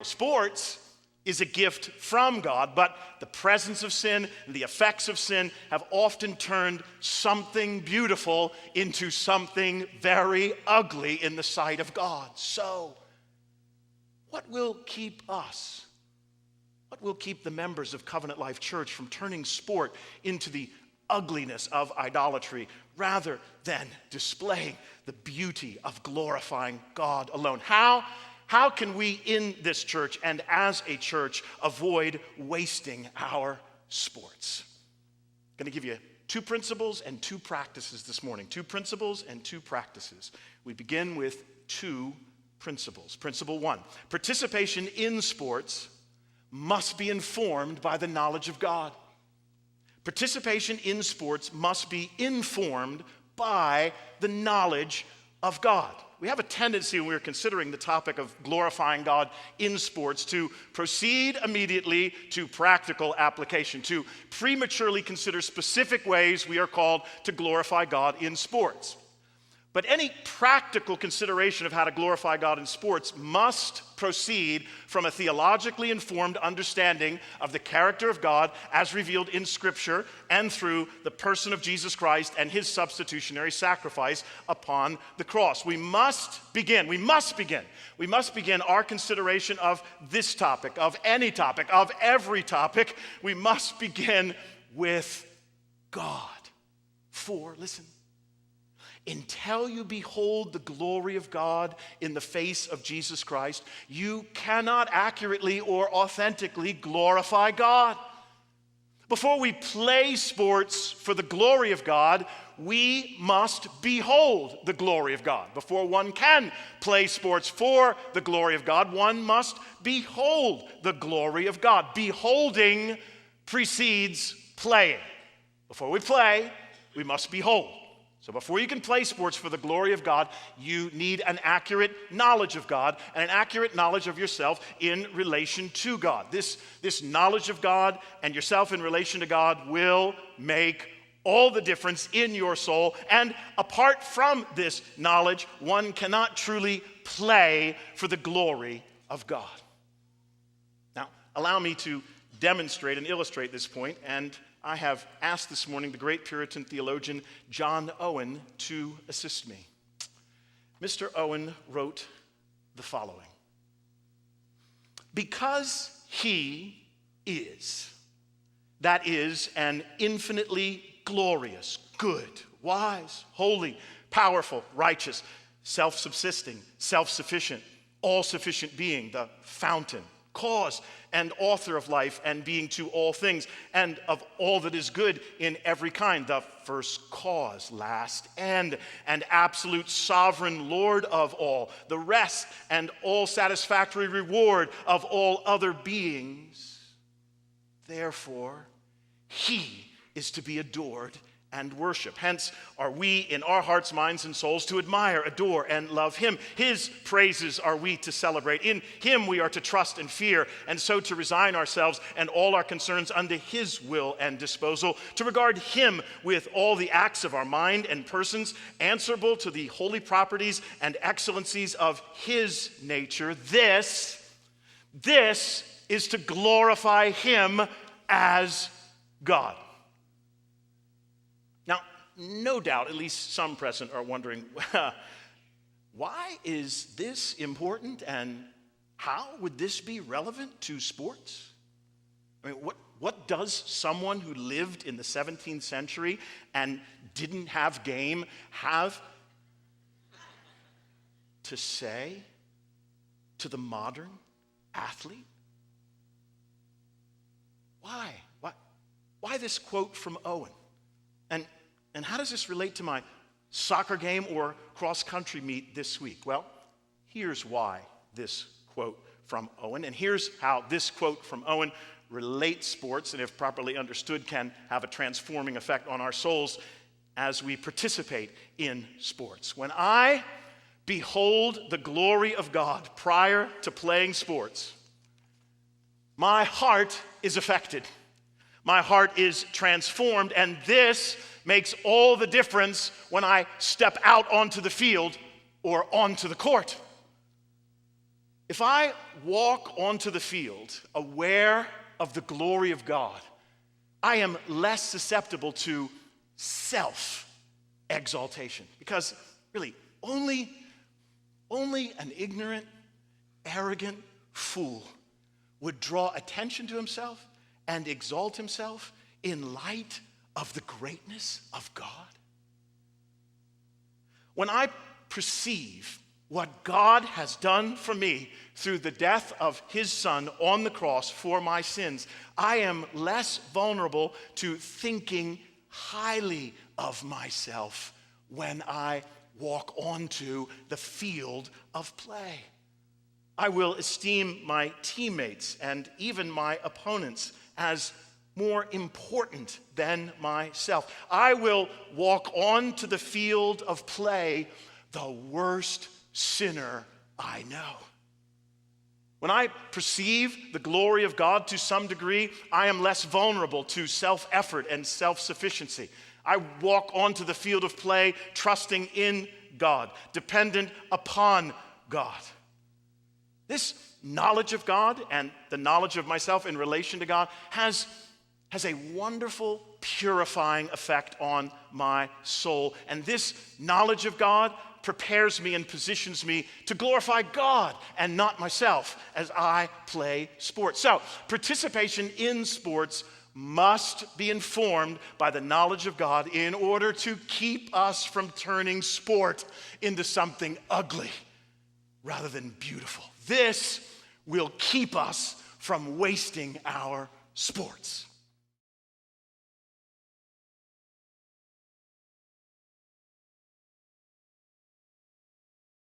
Sports is a gift from God, but the presence of sin and the effects of sin have often turned something beautiful into something very ugly in the sight of God. So, what will keep us? What will keep the members of Covenant Life Church from turning sport into the ugliness of idolatry rather than displaying the beauty of glorifying God alone? How can we in this church and as a church avoid wasting our sports? I'm going to give you 2 principles and 2 practices this morning. 2 principles and 2 practices. We begin with 2 principles. Principle 1, participation in sports must be informed by the knowledge of God. Participation in sports must be informed by the knowledge of God. We have a tendency when we're considering the topic of glorifying God in sports to proceed immediately to practical application, to prematurely consider specific ways we are called to glorify God in sports. But any practical consideration of how to glorify God in sports must proceed from a theologically informed understanding of the character of God as revealed in Scripture and through the person of Jesus Christ and his substitutionary sacrifice upon the cross. We must begin our consideration of this topic, of any topic, of every topic. We must begin with God. For, listen, until you behold the glory of God in the face of Jesus Christ, you cannot accurately or authentically glorify God. Before we play sports for the glory of God, we must behold the glory of God. Before one can play sports for the glory of God, one must behold the glory of God. Beholding precedes playing. Before we play, we must behold. So before you can play sports for the glory of God, you need an accurate knowledge of God and an accurate knowledge of yourself in relation to God. This knowledge of God and yourself in relation to God will make all the difference in your soul. And apart from this knowledge, one cannot truly play for the glory of God. Now, allow me to demonstrate and illustrate this point, and I have asked this morning the great Puritan theologian John Owen to assist me. Mr. Owen wrote the following: because he is, that is, an infinitely glorious, good, wise, holy, powerful, righteous, self-subsisting, self-sufficient, all-sufficient being, the fountain, cause, and author of life and being to all things, and of all that is good in every kind, the first cause, last end, and absolute sovereign Lord of all, the rest and all satisfactory reward of all other beings. Therefore, he is to be adored and worship. Hence are we in our hearts, minds, and souls to admire, adore, and love him. His praises are we to celebrate. In him we are to trust and fear, and so to resign ourselves and all our concerns unto his will and disposal, to regard him with all the acts of our mind and persons, answerable to the holy properties and excellencies of his nature. This is to glorify him as God. No doubt, at least some present are wondering, why is this important and how would this be relevant to sports? I mean, what does someone who lived in the 17th century and didn't have game have to say to the modern athlete? Why? Why this quote from Owen? And how does this relate to my soccer game or cross-country meet this week? Well, here's why this quote from Owen, and here's how this quote from Owen relates sports, and if properly understood, can have a transforming effect on our souls as we participate in sports. When I behold the glory of God prior to playing sports, my heart is affected. My heart is transformed, and this makes all the difference when I step out onto the field or onto the court. If I walk onto the field aware of the glory of God, I am less susceptible to self-exaltation. Because really, only an ignorant, arrogant fool would draw attention to himself and exalt himself in light of the greatness of God. When I perceive what God has done for me through the death of his Son on the cross for my sins, I am less vulnerable to thinking highly of myself when I walk onto the field of play. I will esteem my teammates and even my opponents as more important than myself. I will walk onto the field of play the worst sinner I know. When I perceive the glory of God to some degree, I am less vulnerable to self-effort and self-sufficiency. I walk onto the field of play trusting in God, dependent upon God. This knowledge of God and the knowledge of myself in relation to God has a wonderful purifying effect on my soul. And this knowledge of God prepares me and positions me to glorify God and not myself as I play sports. So, participation in sports must be informed by the knowledge of God in order to keep us from turning sport into something ugly rather than beautiful. This will keep us from wasting our sports.